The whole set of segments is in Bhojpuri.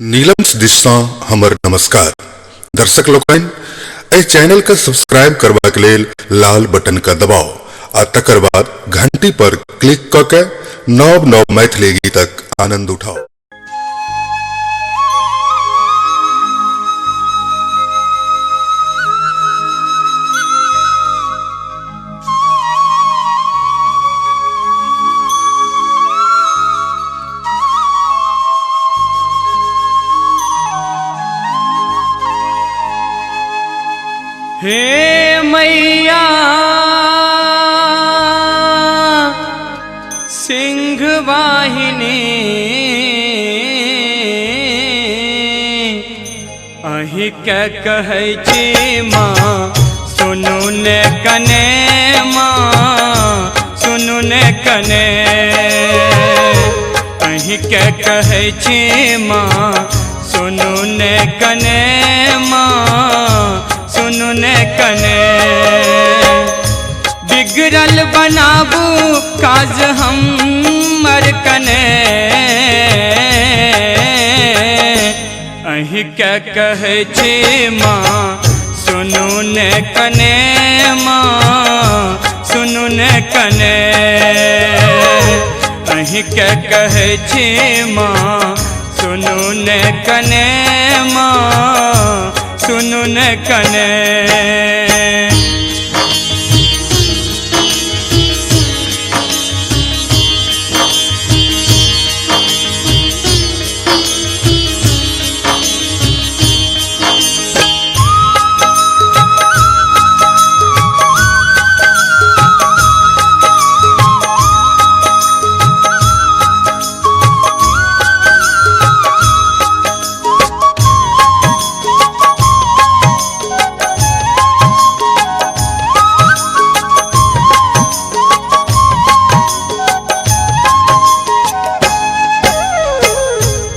नीलम दिशा हमर नमस्कार दर्शक लोकन ए चैनल का सब्सक्राइब करवा के लेल लाल बटन का दबाओ आ तकर बाद घंटी पर क्लिक क के नव नव मैथिली गीतक आनंद उठाओ। हे मैया सिंह वाहिनी अहि के कहै छी माँ सुनु ने कने माँ सुनु ने कने अहि के कहै छी माँ सुनु ने कने माँ सुनु ने कने बिगड़ल बनाबू काज हमर कने अहि के कहै छी माँ सुनु ने कने माँ सुनु ने कने अहि के कहै छी माँ सुनु ने कने माँ सुनु ने कने।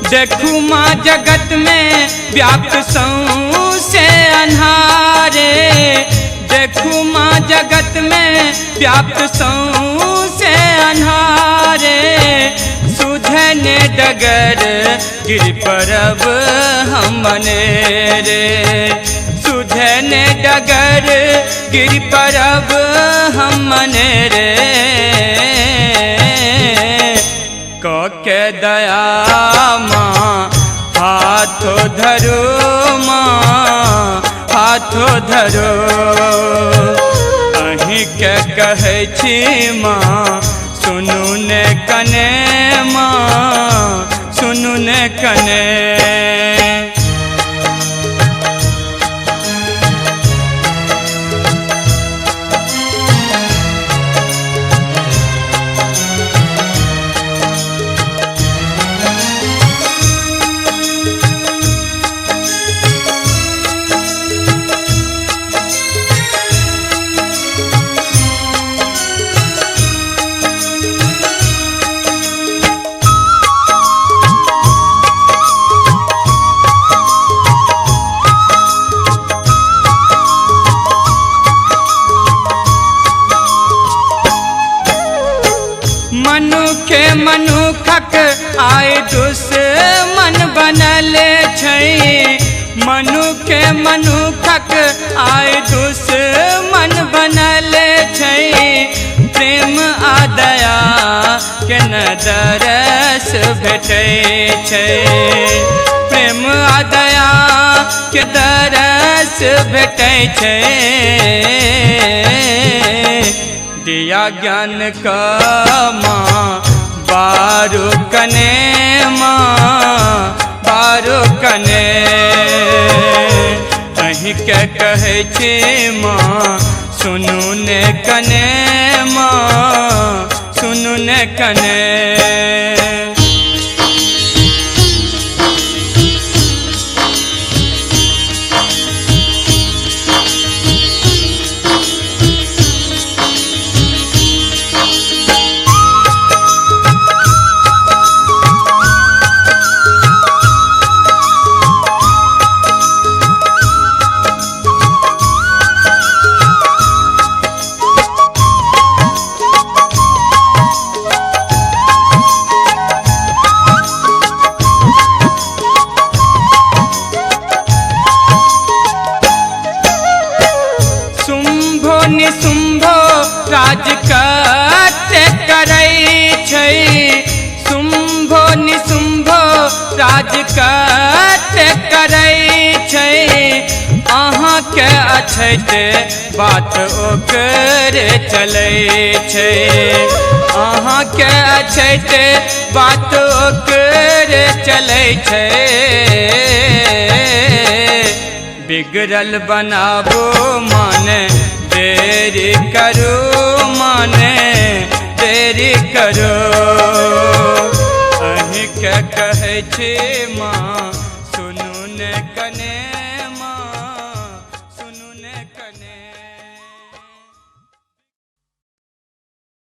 देखू माँ जगत में व्याप्त सौंसे अन्हारे देखू माँ जगत में व्याप्त सौंसे अन्हारे सुझने डगर गिर परब हमने रे सुझने डगर गिर परब हमने रे के दया माँ हाथो धरो माँ हाथो धरो अहि के कहै छी माँ सुनु ने कने माँ सुनु ने कने। मनुखे मनुखक आय दुश्मन बनल छै मनुखे मनुखक आय दुश्मन बनल छै प्रेम आ दया के न दरस भेटै छै प्रेम आ दया के दरस भेटै छै दिया ज्ञान का माँ बारू कने माँ बारू कने अहि के कहै छी माँ सुनु ने कने माँ सुनु ने कने। राज कते करै छै अहाँके अछैत बात ओकरे चलै छै अहाँके अछैत बात ओकरे चलै छै बिगड़ल बनाबो माने देरी करू माने देरी करो अहीं के कहै छी माँ